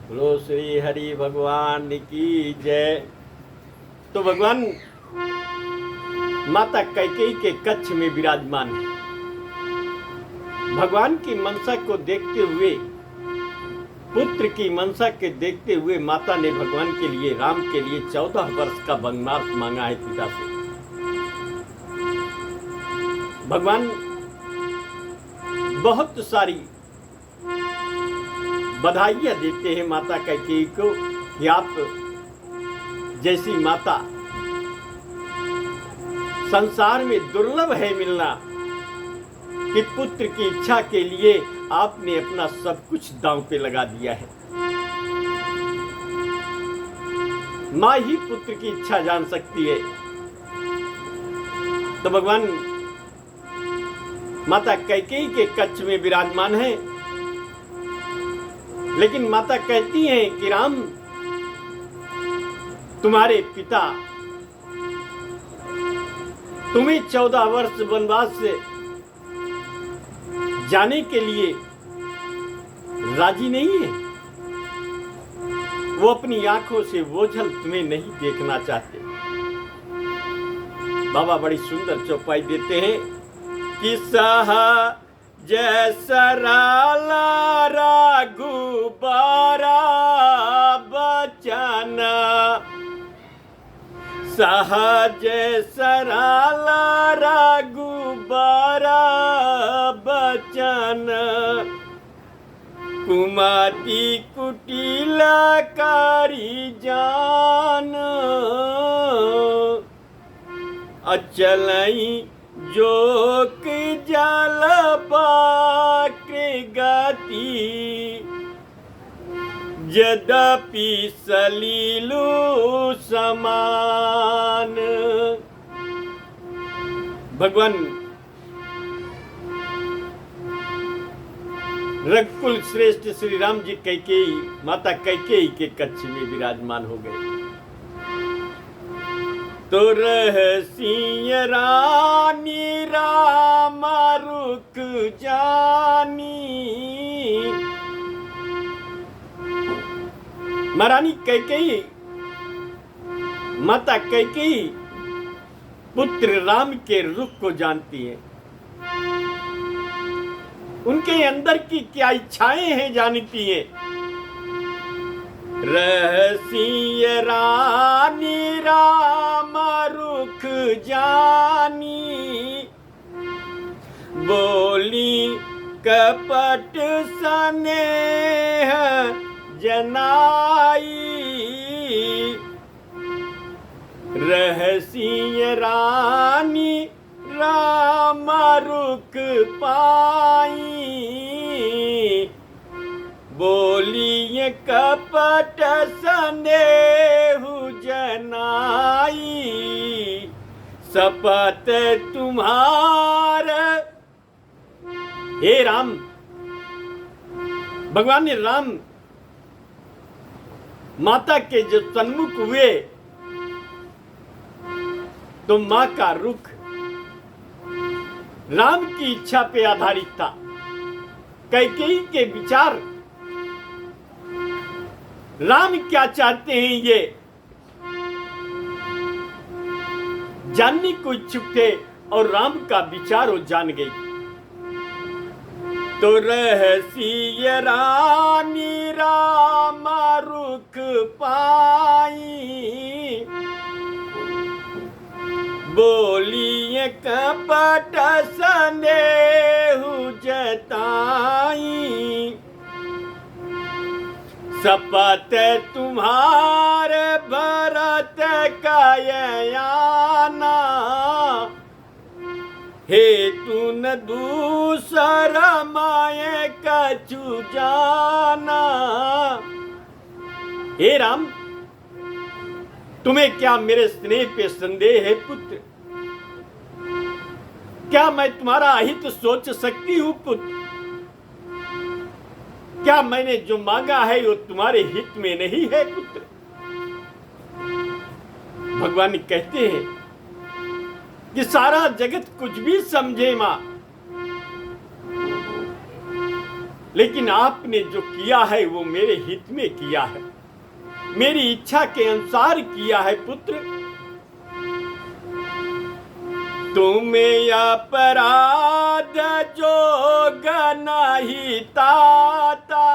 बोलो श्री हरि भगवान की जय। तो भगवान माता कैकेयी के कक्ष में विराजमान है। भगवान की मनसा को देखते हुए, पुत्र की मनसा के देखते हुए माता ने भगवान के लिए, राम के लिए 14 वर्ष का वनवास मांगा है पिता से। भगवान बहुत सारी बधाइयां देते हैं माता कैकेयी को कि आप जैसी माता संसार में दुर्लभ है मिलना, कि पुत्र की इच्छा के लिए आपने अपना सब कुछ दांव पे लगा दिया है। मां ही पुत्र की इच्छा जान सकती है। तो भगवान माता कैकेयी के कक्ष में विराजमान है, लेकिन माता कहती हैं कि राम, तुम्हारे पिता तुम्हें 14 वर्ष वनवास से जाने के लिए राजी नहीं है। वो अपनी आंखों से ओझल तुम्हें नहीं देखना चाहते। बाबा बड़ी सुंदर चौपाई देते हैं कि सहा जैसराला रघुबारा बचन, सहज सराला रघुबारा बचन, कुमाती कुटिल करी जान, अचलई जोक जल बाक्र गति, यद्यपि सलीलु समान। भगवान रघुकुल श्रेष्ठ श्री राम जी कैकेयी, माता कैकेयी के कक्ष में विराजमान हो गए। तो रहसी रानी राम रुक जानी, महारानी कैकेयी, माता कैकेयी पुत्र राम के रुख को जानती है। उनके अंदर की क्या इच्छाएं हैं जानती है। रहसी रानी राम रुख जानी, बोली कपट स्नेह जनाई, रहसी रानी राम रुख पाई, बोली कपट स्नेहु जनाई, शपथ तुम्हार। हे राम, भगवान ने राम माता के जो सन्मुख हुए तो मां का रुख राम की इच्छा पे आधारित था। कैकेयी के विचार, राम क्या चाहते हैं ये जानने को इच्छुक थे, और राम का विचार वो जान गई। तो रहसी रानी राम रुख पाई, बोली कपट स्नेहु जताई, शपथ तुम्हारे भरत कायाना, हे तुन दूसर माये कछु जाना। हे राम, तुम्हें क्या मेरे स्नेह पे संदेह है पुत्र? क्या मैं तुम्हारा अहित सोच सकती हूं पुत्र? क्या मैंने जो मांगा है वो तुम्हारे हित में नहीं है पुत्र? भगवान कहते हैं कि सारा जगत कुछ भी समझे मां, लेकिन आपने जो किया है वो मेरे हित में किया है, मेरी इच्छा के अनुसार किया है पुत्र। तुम्हें अपराध जोग नहीं ताता।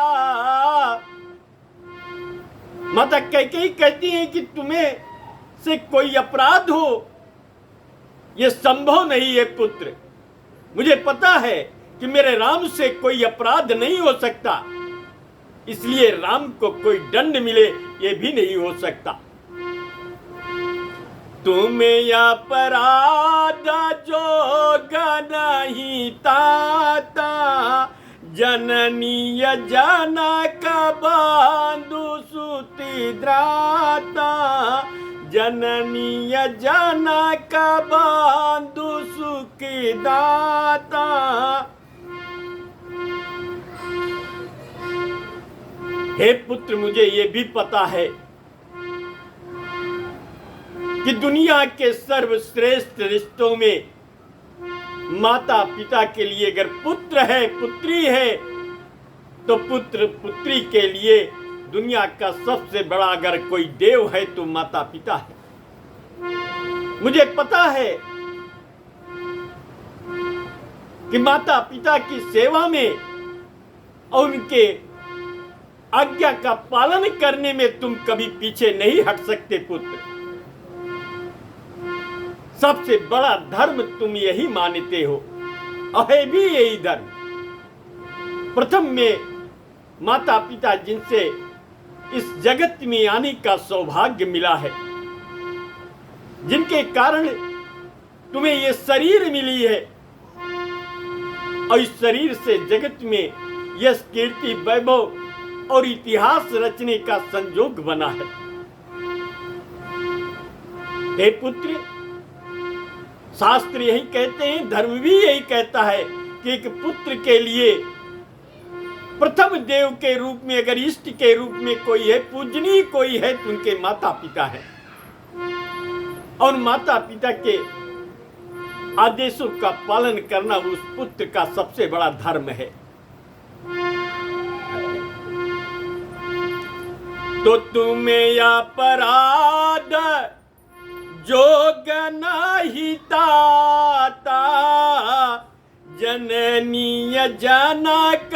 माता कैकेयी कहती है कि तुम्हें से कोई अपराध हो यह संभव नहीं है पुत्र। मुझे पता है कि मेरे राम से कोई अपराध नहीं हो सकता, इसलिए राम को कोई दंड मिले ये भी नहीं हो सकता। तुम्हें अपराध जोग नहीं ताता, जननीय जनक बंधु सुति द्राता। जननीय जनक बंधु सुखी दाता। हे पुत्र, मुझे ये भी पता है कि दुनिया के सर्वश्रेष्ठ रिश्तों में माता पिता के लिए अगर पुत्र है पुत्री है तो पुत्र पुत्री के लिए दुनिया का सबसे बड़ा अगर कोई देव है तो माता पिता है। मुझे पता है कि माता पिता की सेवा में और उनके आज्ञा का पालन करने में तुम कभी पीछे नहीं हट सकते पुत्र। सबसे बड़ा धर्म तुम यही मानते हो और है भी यही धर्म। प्रथम में माता पिता जिनसे इस जगत में आने का सौभाग्य मिला है, जिनके कारण तुम्हें ये शरीर मिली है और इस शरीर से जगत में यश कीर्ति वैभव और इतिहास रचने का संयोग बना है। हे पुत्र, शास्त्र यही कहते हैं, धर्म भी यही कहता है कि एक पुत्र के लिए प्रथम देव के रूप में अगर इष्ट के रूप में कोई है, पूजनीय कोई है तो उनके माता पिता है। और माता पिता के आदेशों का पालन करना उस पुत्र का सबसे बड़ा धर्म है। तो तुम्हें अपराध जोग नहीं ताता, जननीय जनक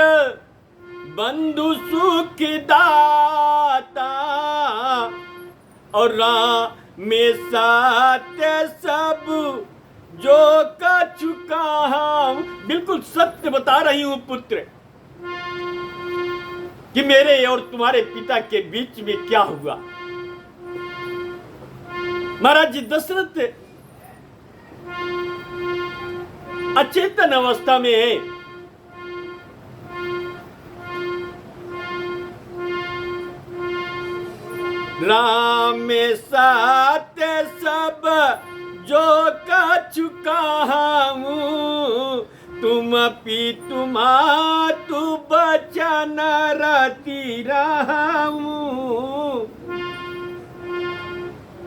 बंधु सुख दाता। और राम में सत्य सब जो कर चुका हूं, बिल्कुल सत्य बता रही हूं पुत्र कि मेरे और तुम्हारे पिता के बीच में क्या हुआ। महाराज जी दशरथ अचेतन अवस्था में है। राम में सत्य सब जो कर चुका हूं, तुम पी तुम्हारा तू बचन रति रहूं।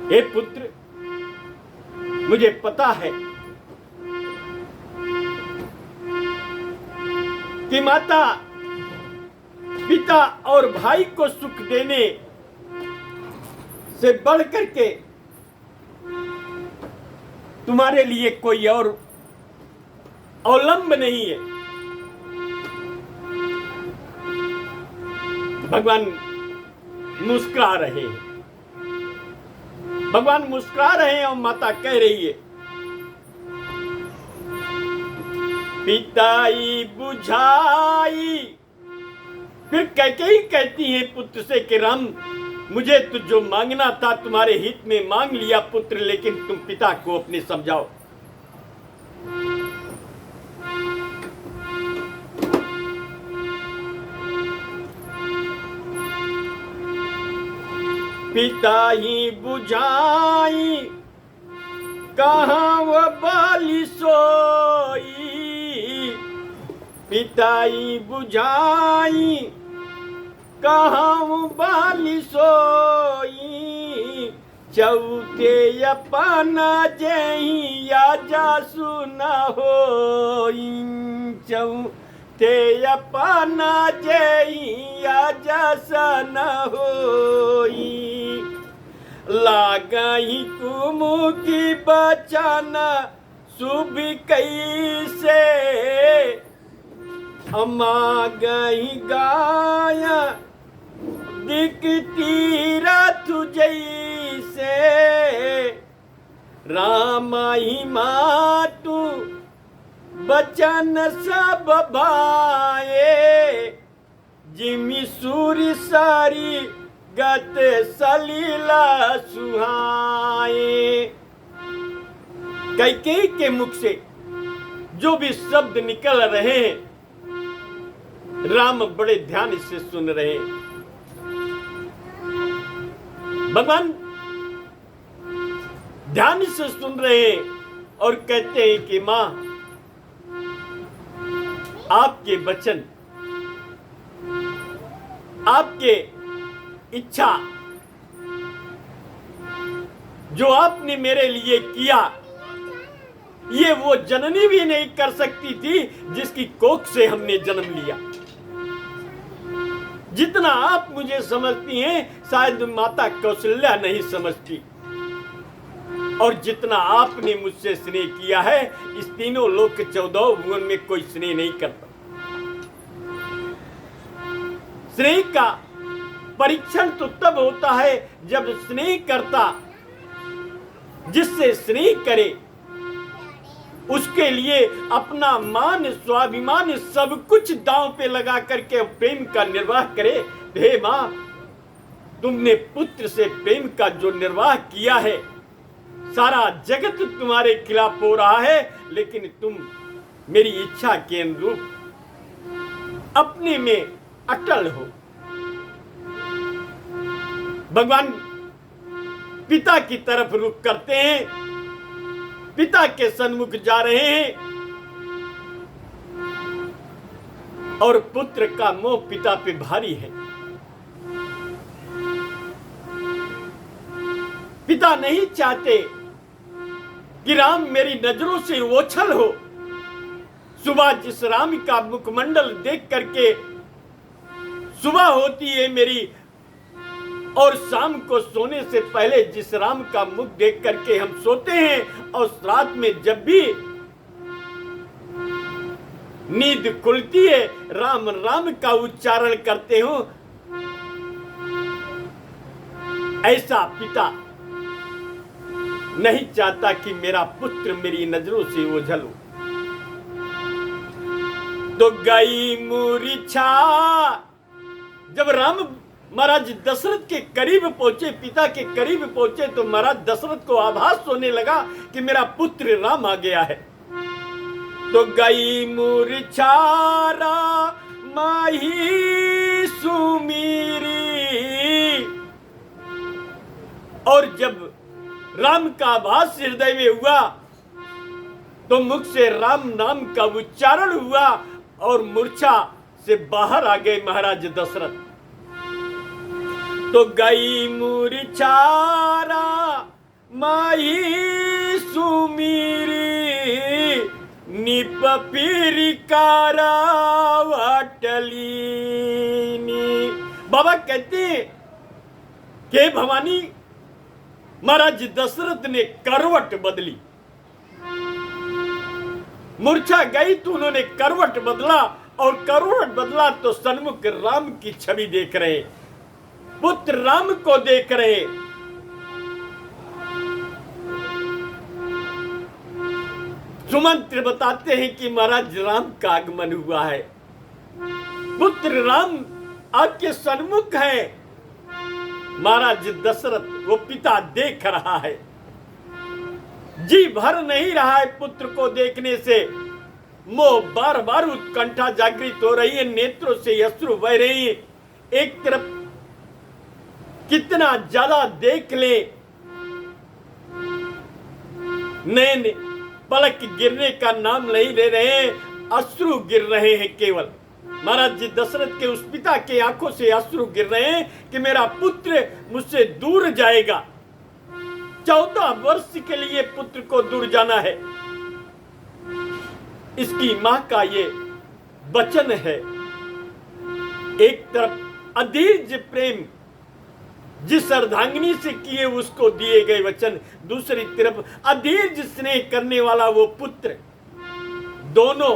हे पुत्र, मुझे पता है कि माता पिता और भाई को सुख देने से बढ़ करके तुम्हारे लिए कोई और अवलंब नहीं है। भगवान मुस्कुरा रहे हैं, भगवान मुस्कुरा रहे हैं और माता कह रही है, पिताई बुझाई। फिर कैकेयी कहती है पुत्र से कि राम, मुझे तो जो मांगना था तुम्हारे हित में मांग लिया पुत्र, लेकिन तुम पिता को अपने समझाओ। पिता ही बुझाई कहाँ वो बाली सोई। पिता ही बुझाई कहाँ बाली सोई। चौथे अपना जही या जा सुना हो। ते अपना जइया जसन होई, लागही कुमुखी बचन शुभ कैसे, अमागही गाया दिखती रथ जैसे, राम ही मातु बचन सब भाए, जिमि सूर्य सारी गत सलीला सुहाए। कैकेयी के मुख से जो भी शब्द निकल रहे हैं, राम बड़े ध्यान से सुन रहे हैं। भगवान ध्यान से सुन रहे हैं और कहते हैं कि मां, आपके वचन, आपके इच्छा जो आपने मेरे लिए किया, ये वो जननी भी नहीं कर सकती थी जिसकी कोख से हमने जन्म लिया। जितना आप मुझे समझती हैं शायद माता कौशल्या नहीं समझती, और जितना आपने मुझसे स्नेह किया है इस तीनों लोक के 14 भुवन में कोई स्नेह नहीं करता। स्नेह का परीक्षण तो तब होता है जब स्नेह करता जिससे स्नेह करे उसके लिए अपना मान स्वाभिमान सब कुछ दांव पे लगा करके प्रेम का निर्वाह करे। हे मां, तुमने पुत्र से प्रेम का जो निर्वाह किया है, सारा जगत तुम्हारे खिलाफ हो रहा है, लेकिन तुम मेरी इच्छा के अनुरूप अपने में अटल हो। भगवान पिता की तरफ रुख करते हैं, पिता के सन्मुख जा रहे हैं, और पुत्र का मोह पिता पे भारी है। पिता नहीं चाहते कि राम मेरी नजरों से ओछल हो। सुबह जिस राम का मुखमंडल देख करके सुबह होती है मेरी, और शाम को सोने से पहले जिस राम का मुख देख करके हम सोते हैं, और रात में जब भी नींद खुलती है राम राम का उच्चारण करते हो, ऐसा पिता नहीं चाहता कि मेरा पुत्र मेरी नजरों से ओझल हो। तो गई मूर्छा, जब राम महाराज दशरथ के करीब पहुंचे, पिता के करीब पहुंचे, तो महाराज दशरथ को आभास होने लगा कि मेरा पुत्र राम आ गया है। तो गई मूर्छा माही सुमीरी, और जब राम का आभास हृदय में हुआ तो मुख से राम नाम का उच्चारण हुआ और मूर्छा से बाहर आ गए महाराज दशरथ। तो गई मूर्छारा माही सुमीरी, निप पीरी कारा वाटलीनी। बाबा कहते हैं कि भवानी, महाराज दशरथ ने करवट बदली, मूर्छा गई तो उन्होंने करवट बदला, और करवट बदला तो सन्मुख राम की छवि देख रहे, पुत्र राम को देख रहे। सुमंत्र बताते हैं कि महाराज राम का आगमन हुआ है, पुत्र राम आपके सन्मुख है। महाराज दशरथ वो पिता देख रहा है, जी भर नहीं रहा है पुत्र को देखने से, मोह बार बार उत्कंठा जागृत हो रही है, नेत्रों से अश्रु बह रही है। एक तरफ कितना ज्यादा देख ले, नैन पलक गिरने का नाम नहीं ले रहे, अश्रु गिर रहे हैं केवल। महाराज जी दशरथ के उस पिता के आंखों से अश्रु गिर रहे हैं कि मेरा पुत्र मुझसे दूर जाएगा। 14 वर्ष के लिए पुत्र को दूर जाना है। इसकी मां का ये वचन है। एक तरफ अधीर्ज प्रेम जिस अर्धांगिनी से किए उसको दिए गए वचन, दूसरी तरफ अधीर्ज स्नेह करने वाला वो पुत्र। दोनों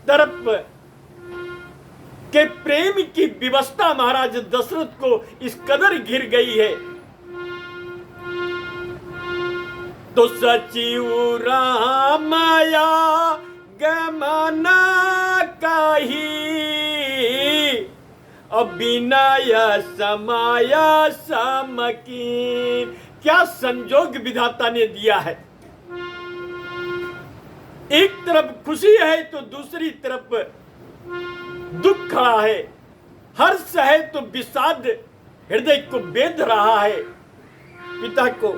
तरफ के प्रेम की विवशता महाराज दशरथ को इस कदर घिर गई है तो सचिव रामाया गमना कही अभिनय समाया समकीन। क्या संजोग विधाता ने दिया है। एक तरफ खुशी है तो दूसरी तरफ दुख खड़ा है, हर्ष है तो विषाद हृदय को बेध रहा है। पिता को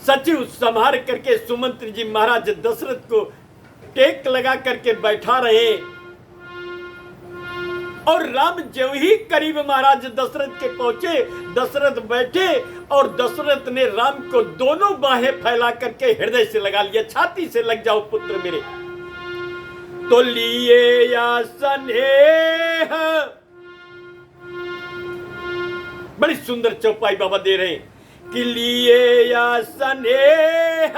सचिव संभार करके सुमंत्र जी महाराज दशरथ को टेक लगा करके बैठा रहे और राम जो ही करीब महाराज दशरथ के पहुंचे, दशरथ बैठे और दशरथ ने राम को दोनों बाहें फैला करके हृदय से लगा लिया। छाती से लग जाओ पुत्र मेरे। तो लिए या स्नेह, बड़ी सुंदर चौपाई बाबा दे रहे हैं कि लिए या स्नेह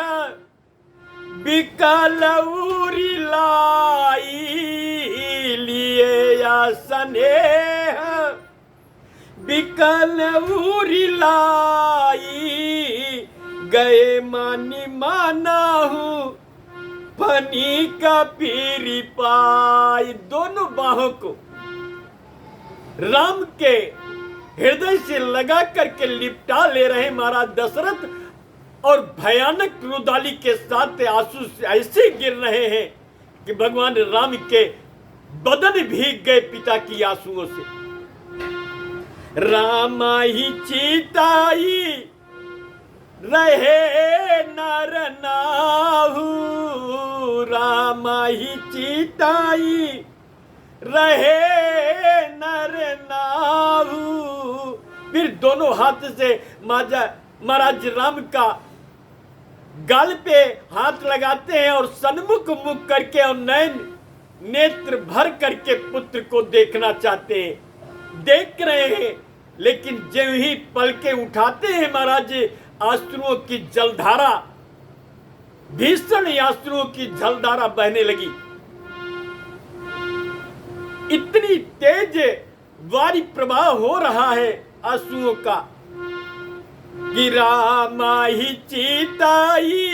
बिकल उरी लाई, लिए या स्नेह बिकल उरी लाई, गए मानी माना हूं फनी का पीरी पाई। दोनों बाहों को राम के हृदय से लगा करके लिपटा ले रहे महाराज दशरथ और भयानक रुदाली के साथ आंसू ऐसे गिर रहे हैं कि भगवान राम के बदन भीग गए पिता की आंसुओं से। रामा ही चीताई रहे नर नाहू, रामा ही चीताई रहे नर नाहू। फिर दोनों हाथ से महाराज राम का गाल पे हाथ लगाते हैं और सन्मुख मुख करके और नयन नेत्र भर करके पुत्र को देखना चाहते हैं। देख रहे हैं लेकिन जो ही पलके उठाते हैं महाराज आंसुओं की जलधारा, भीषण आंसुओं की जलधारा बहने लगी। इतनी तेज वारी प्रवाह हो रहा है आंसुओं का कि रामा ही चीताई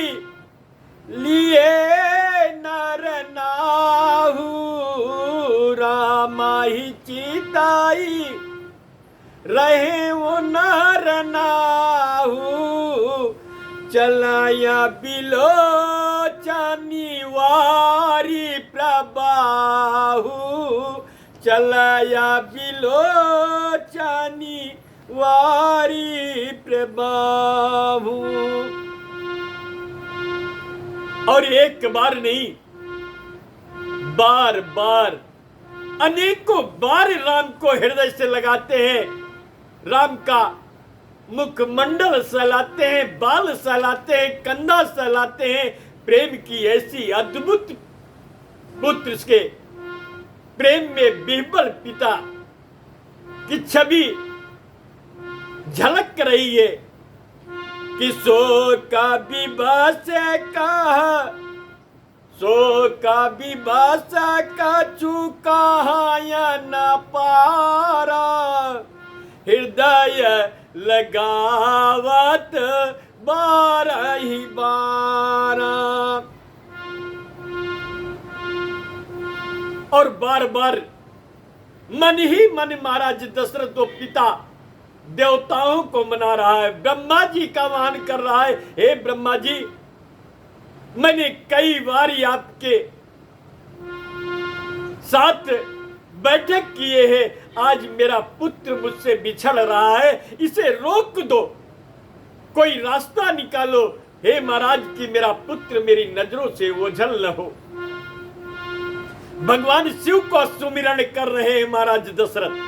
लिए नर नाहू, रामा ही चीताई रहे वो नर नाहू, चलाया बिलो चानी वारी प्रबाहू, चलाया बिलो चानी वारी प्रबाहू। और एक बार नहीं, बार बार अनेकों बार राम को हृदय से लगाते हैं। राम का मुखमंडल सहलाते हैं, बाल सहलाते हैं, कंधा सहलाते हैं। प्रेम की ऐसी अद्भुत पुत्र के प्रेम में विह्वल पिता की छवि झलक रही है कि सो का विवाह से कहा, सो का विवाह से का चुका या न पारा, हृदय लगावत बारह ही बारह। और बार बार मन ही मन महाराज दशरथ तो पिता देवताओं को मना रहा है, ब्रह्मा जी का आह्वान कर रहा है। हे ब्रह्मा जी, मैंने कई बार आपके साथ बैठक किए हैं, आज मेरा पुत्र मुझसे बिछड़ रहा है, इसे रोक दो, कोई रास्ता निकालो। हे महाराज कि मेरा पुत्र मेरी नजरों से ओझल न हो। भगवान शिव को सुमिरन कर रहे हैं महाराज दशरथ।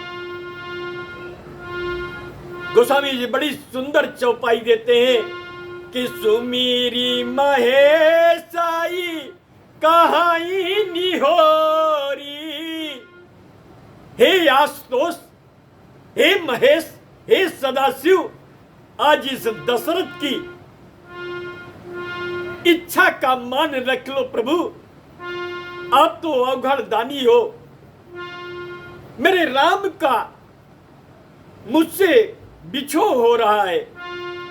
गोस्वामी जी बड़ी सुंदर चौपाई देते हैं कि सुमीरी महेशाई कहाई निहोरी। हे आशुतोष, हे महेश, हे सदाशिव, आज इस दशरथ की इच्छा का मान रख लो प्रभु। आप तो अवघड़ दानी हो। मेरे राम का मुझसे बिछोह हो रहा है,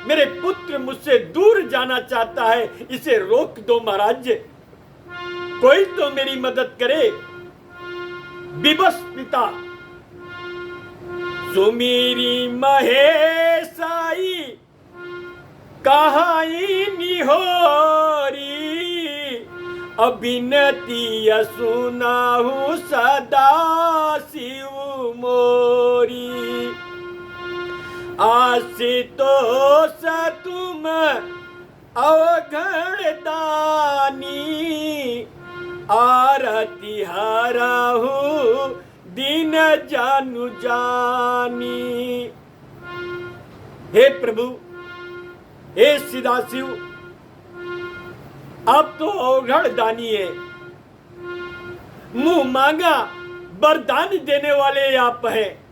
मेरे पुत्र मुझसे दूर जाना चाहता है, इसे रोक दो महाराज। कोई तो मेरी मदद करे। विवश पिता सुमीरी महेशाई कहाई निहोरी। अभिनति सुनाहु सदा शिव मोरी। आशुतोष तुम अवघड़ दानी। आरती हरहु दीन जानु जानी। हे प्रभु, हे सदाशिव, आप तो अवघड़ दानी है। मुंह मांगा वरदान देने वाले आप हैं।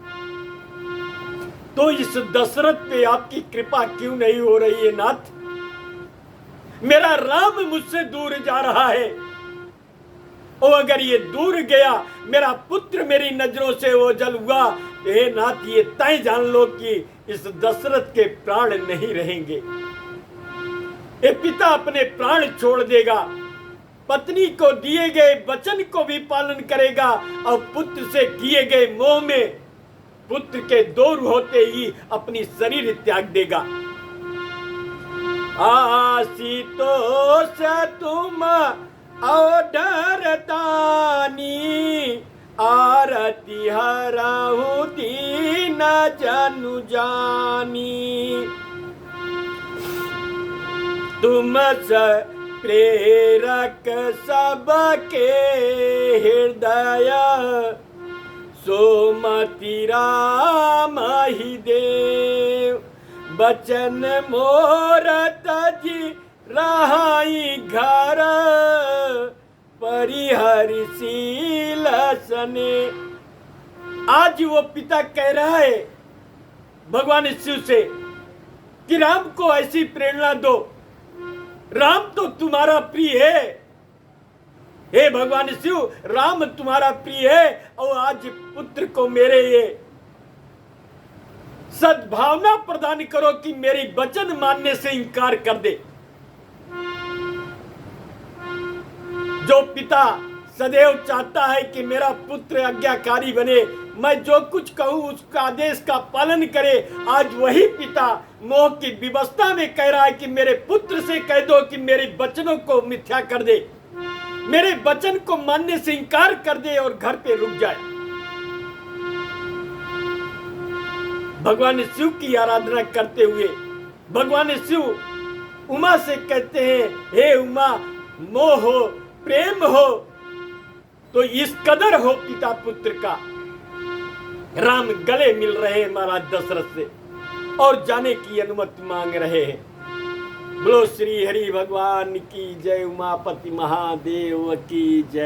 तो इस दशरथ पे आपकी कृपा क्यों नहीं हो रही है नाथ? मेरा राम मुझसे दूर जा रहा है, और अगर ये दूर गया, मेरा पुत्र मेरी नजरों से ओझल हुआ, तो हे नाथ ये तय जान लो कि इस दशरथ के प्राण नहीं रहेंगे। ये पिता अपने प्राण छोड़ देगा, पत्नी को दिए गए वचन को भी पालन करेगा, और पुत्र से किए गए मोह में पुत्र के दूर होते ही अपनी शरीर त्याग देगा। आशुतोष तुम अवघड़ दानी। आरती हरहु दीन जनु जानी। तुम प्रेरक सबके हृदय। सोमति राम ही देव। बचन मोर तजी रहाई घर। परिहरिशील सने। आज वो पिता कह रहा है भगवान शिव से कि राम को ऐसी प्रेरणा दो। राम तो तुम्हारा प्रिय है। हे भगवान शिव, राम तुम्हारा प्रिय है, और आज पुत्र को मेरे ये सद्भावना प्रदान करो कि मेरी वचन मानने से इनकार कर दे। जो पिता सदैव चाहता है कि मेरा पुत्र आज्ञाकारी बने, मैं जो कुछ कहूं उसका आदेश का पालन करे, आज वही पिता मोह की विवस्था में कह रहा है कि मेरे पुत्र से कह दो कि मेरे वचनों को मिथ्या कर दे, मेरे वचन को मानने से इनकार कर दे और घर पे रुक जाए। भगवान शिव की आराधना करते हुए भगवान शिव उमा से कहते हैं, हे उमा, मोह हो, प्रेम हो तो इस कदर हो पिता पुत्र का। राम गले मिल रहे हैं महाराज दशरथ से और जाने की अनुमति मांग रहे हैं। बोलो श्री हरि भगवान की जय, उमापति महादेव की जय।